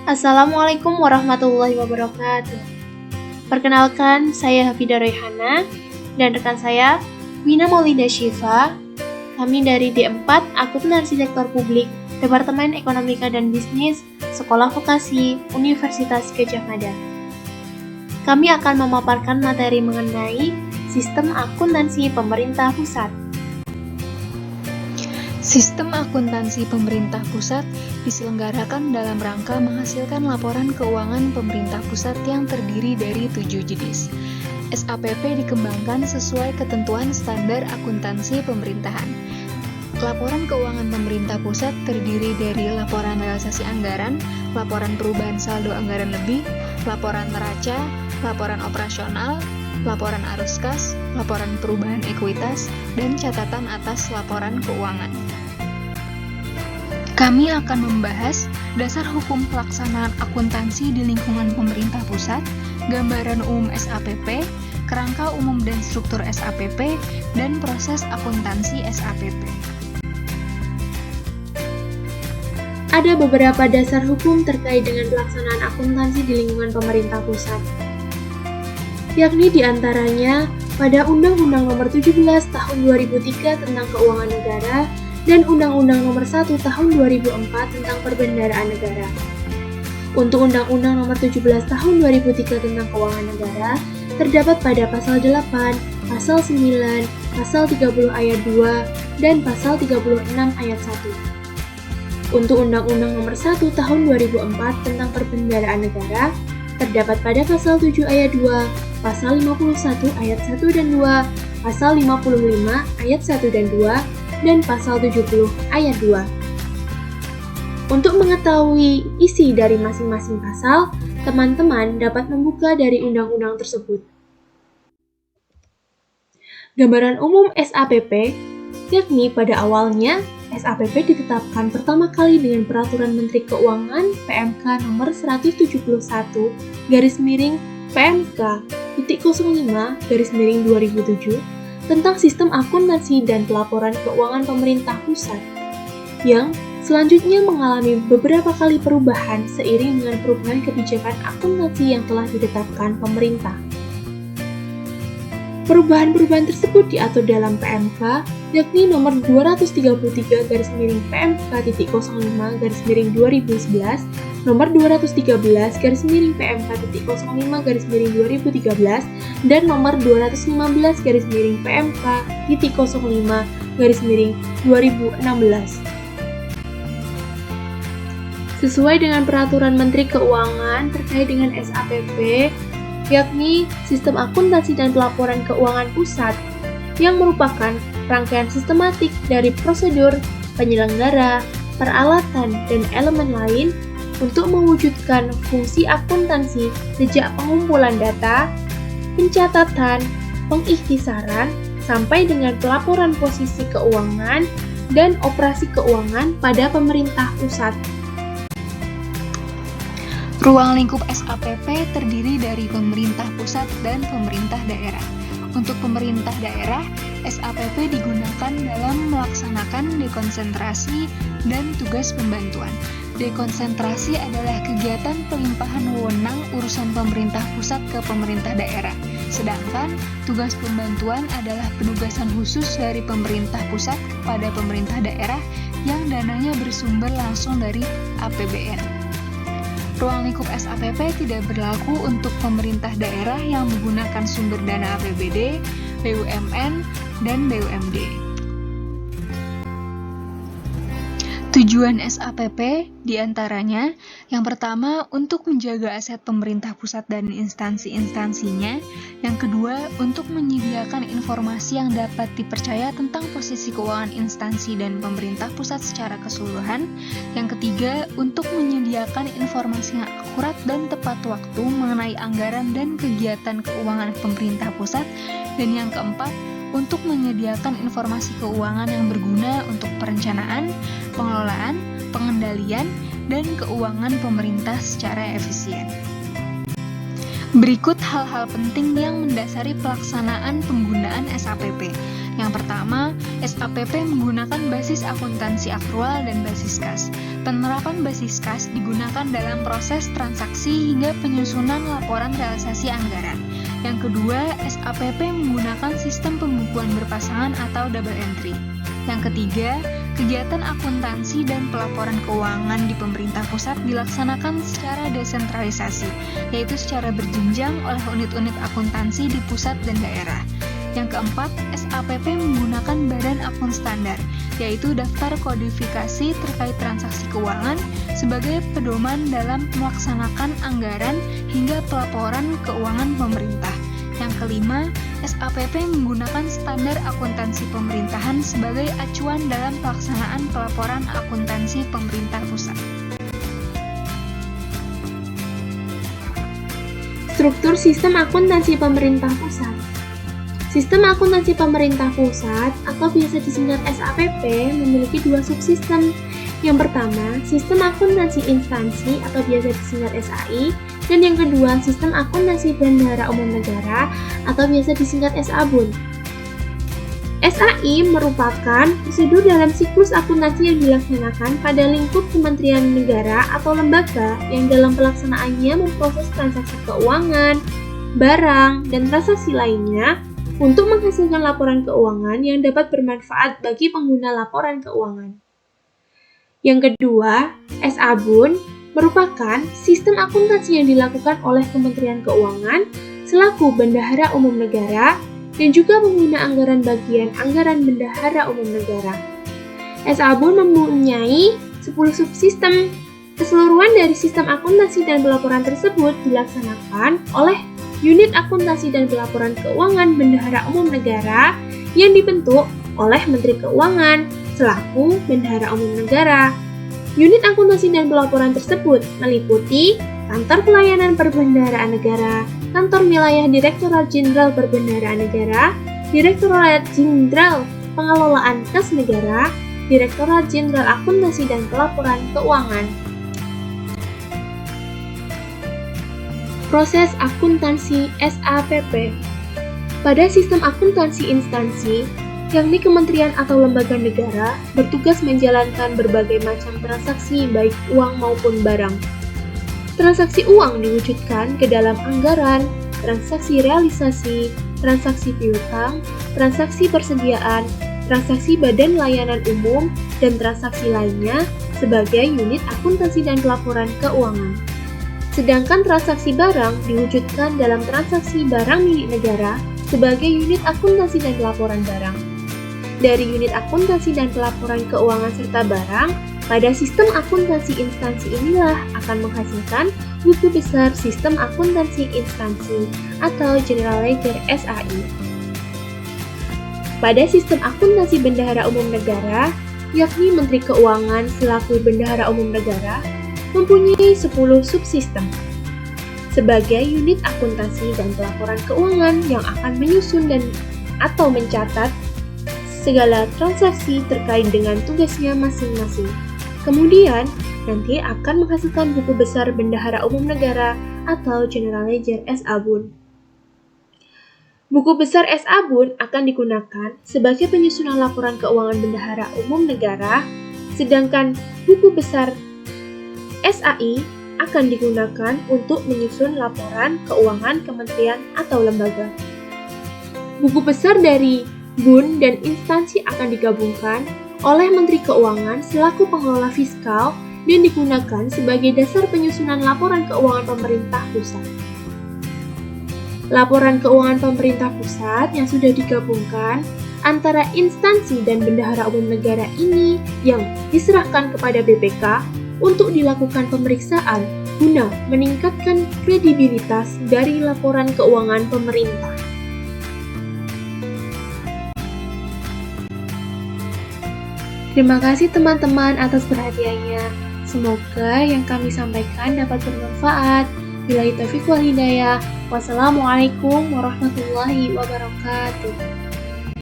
Assalamualaikum warahmatullahi wabarakatuh. Perkenalkan, saya Hafidah Rayhana dan rekan saya Wina Maulida Syifa. Kami dari D4 Akuntansi Sektor Publik, Departemen Ekonomika dan Bisnis, Sekolah Vokasi, Universitas Gadjah Mada. Kami akan memaparkan materi mengenai Sistem Akuntansi Pemerintah Pusat. Sistem akuntansi pemerintah pusat diselenggarakan dalam rangka menghasilkan laporan keuangan pemerintah pusat yang terdiri dari 7 jenis. SAPP dikembangkan sesuai ketentuan standar akuntansi pemerintahan. Laporan keuangan pemerintah pusat terdiri dari laporan realisasi anggaran, laporan perubahan saldo anggaran lebih, laporan neraca, laporan operasional, laporan arus kas, laporan perubahan ekuitas, dan catatan atas laporan keuangan. Kami akan membahas dasar hukum pelaksanaan akuntansi di lingkungan pemerintah pusat, gambaran umum SAPP, kerangka umum dan struktur SAPP, dan proses akuntansi SAPP. Ada beberapa dasar hukum terkait dengan pelaksanaan akuntansi di lingkungan pemerintah pusat, yakni diantaranya pada Undang-Undang Nomor 17 Tahun 2003 tentang Keuangan Negara dan Undang-Undang Nomor 1 Tahun 2004 tentang Perbendaharaan Negara. Untuk Undang-Undang Nomor 17 Tahun 2003 tentang Keuangan Negara, terdapat pada Pasal 8, Pasal 9, Pasal 30 Ayat 2, dan Pasal 36 Ayat 1. Untuk Undang-Undang Nomor 1 Tahun 2004 tentang Perbendaharaan Negara, terdapat pada Pasal 7 Ayat 2, Pasal 51 Ayat 1 dan 2, Pasal 55 Ayat 1 dan 2, dan Pasal 70 Ayat 2. Untuk mengetahui isi dari masing-masing pasal, teman-teman dapat membuka dari undang-undang tersebut. Gambaran umum SAPP, yakni pada awalnya SAPP ditetapkan pertama kali dengan Peraturan Menteri Keuangan PMK nomor 171 PMK-PMK.05/2007 tentang sistem akuntansi dan pelaporan keuangan pemerintah pusat, yang selanjutnya mengalami beberapa kali perubahan seiring dengan perubahan kebijakan akuntansi yang telah ditetapkan pemerintah. Perubahan-perubahan tersebut diatur dalam PMK, yakni nomor 233/PMK.05/2011, nomor 213/PMK.05/2013, dan nomor 215/PMK.05/2016. Sesuai dengan Peraturan Menteri Keuangan terkait dengan SAPP, yakni Sistem Akuntansi dan Pelaporan Keuangan Pusat, yang merupakan rangkaian sistematik dari prosedur, penyelenggara, peralatan, dan elemen lain untuk mewujudkan fungsi akuntansi sejak pengumpulan data, pencatatan, pengikhtisaran, sampai dengan pelaporan posisi keuangan dan operasi keuangan pada pemerintah pusat. Ruang lingkup SAPP terdiri dari pemerintah pusat dan pemerintah daerah. Untuk pemerintah daerah, SAPP digunakan dalam melaksanakan dekonsentrasi dan tugas pembantuan. Dekonsentrasi adalah kegiatan pelimpahan wewenang urusan pemerintah pusat ke pemerintah daerah. Sedangkan tugas pembantuan adalah penugasan khusus dari pemerintah pusat kepada pemerintah daerah yang dananya bersumber langsung dari APBN. Ruang lingkup SAPP tidak berlaku untuk pemerintah daerah yang menggunakan sumber dana APBD, BUMN, dan BUMD. Tujuan SAPP diantaranya, yang pertama untuk menjaga aset pemerintah pusat dan instansi-instansinya, yang kedua untuk menyediakan informasi yang dapat dipercaya tentang posisi keuangan instansi dan pemerintah pusat secara keseluruhan, yang ketiga untuk menyediakan informasi yang akurat dan tepat waktu mengenai anggaran dan kegiatan keuangan pemerintah pusat, dan yang keempat untuk menyediakan informasi keuangan yang berguna untuk perencanaan, pengelolaan, pengendalian, dan keuangan pemerintah secara efisien. Berikut hal-hal penting yang mendasari pelaksanaan penggunaan SAPP. Yang pertama, SAPP menggunakan basis akuntansi akrual dan basis kas. Penerapan basis kas digunakan dalam proses transaksi hingga penyusunan laporan realisasi anggaran. Yang kedua, SAPP menggunakan sistem pembukuan berpasangan atau double entry. Yang ketiga, kegiatan akuntansi dan pelaporan keuangan di pemerintah pusat dilaksanakan secara desentralisasi, yaitu secara berjenjang oleh unit-unit akuntansi di pusat dan daerah. Yang keempat, SAPP menggunakan badan akun standar, yaitu daftar kodifikasi terkait transaksi keuangan sebagai pedoman dalam melaksanakan anggaran hingga pelaporan keuangan pemerintah. Yang kelima, SAPP menggunakan standar akuntansi pemerintahan sebagai acuan dalam pelaksanaan pelaporan akuntansi pemerintah pusat. Struktur sistem akuntansi pemerintah pusat. Sistem akuntansi pemerintah pusat atau biasa disingkat SAPP memiliki dua subsistem. Yang pertama, sistem akuntansi instansi atau biasa disingkat SAI, dan yang kedua, sistem akuntansi bendahara umum negara atau biasa disingkat SABUN. SAI merupakan prosedur dalam siklus akuntansi yang dilaksanakan pada lingkup kementerian negara atau lembaga yang dalam pelaksanaannya memproses transaksi keuangan, barang, dan transaksi lainnya untuk menghasilkan laporan keuangan yang dapat bermanfaat bagi pengguna laporan keuangan. Yang kedua, SABUN merupakan sistem akuntansi yang dilakukan oleh Kementerian Keuangan selaku Bendahara Umum Negara dan juga pengguna anggaran bagian anggaran Bendahara Umum Negara. SABUN mempunyai 10 subsistem. Keseluruhan dari sistem akuntansi dan pelaporan tersebut dilaksanakan oleh Unit Akuntansi dan Pelaporan Keuangan Bendahara Umum Negara yang dibentuk oleh Menteri Keuangan selaku Bendahara Umum Negara. Unit akuntansi dan pelaporan tersebut meliputi Kantor Pelayanan Perbendaharaan Negara, Kantor Wilayah Direktorat Jenderal Perbendaharaan Negara, Direktorat Jenderal Pengelolaan Kas Negara, Direktorat Jenderal Akuntansi dan Pelaporan Keuangan. Proses akuntansi SAPP. Pada sistem akuntansi instansi, yakni kementerian atau lembaga negara, bertugas menjalankan berbagai macam transaksi baik uang maupun barang. Transaksi uang diwujudkan ke dalam anggaran, transaksi realisasi, transaksi piutang, transaksi persediaan, transaksi badan layanan umum, dan transaksi lainnya sebagai unit akuntansi dan pelaporan keuangan. Sedangkan transaksi barang diwujudkan dalam transaksi barang milik negara sebagai unit akuntansi dan pelaporan barang. Dari unit akuntansi dan pelaporan keuangan serta barang, pada sistem akuntansi instansi inilah akan menghasilkan buku besar sistem akuntansi instansi atau General Ledger SAI. Pada sistem akuntansi bendahara umum negara, yakni Menteri Keuangan selaku Bendahara Umum Negara, mempunyai 10 subsistem sebagai unit akuntansi dan pelaporan keuangan yang akan menyusun dan atau mencatat segala transaksi terkait dengan tugasnya masing-masing. Kemudian, nanti akan menghasilkan buku besar Bendahara Umum Negara atau General Ledger SABUN. Buku besar SABUN akan digunakan sebagai penyusunan laporan keuangan Bendahara Umum Negara, sedangkan buku besar SAI akan digunakan untuk menyusun laporan keuangan kementerian atau lembaga. Buku besar dari BUN dan instansi akan digabungkan oleh Menteri Keuangan selaku pengelola fiskal dan digunakan sebagai dasar penyusunan laporan keuangan pemerintah pusat. Laporan keuangan pemerintah pusat yang sudah digabungkan antara instansi dan Bendahara Umum Negara ini yang diserahkan kepada BPK untuk dilakukan pemeriksaan guna meningkatkan kredibilitas dari laporan keuangan pemerintah. Terima kasih teman-teman atas perhatiannya. Semoga yang kami sampaikan dapat bermanfaat. Billahi taufiq wal hidayah. Wassalamualaikum warahmatullahi wabarakatuh.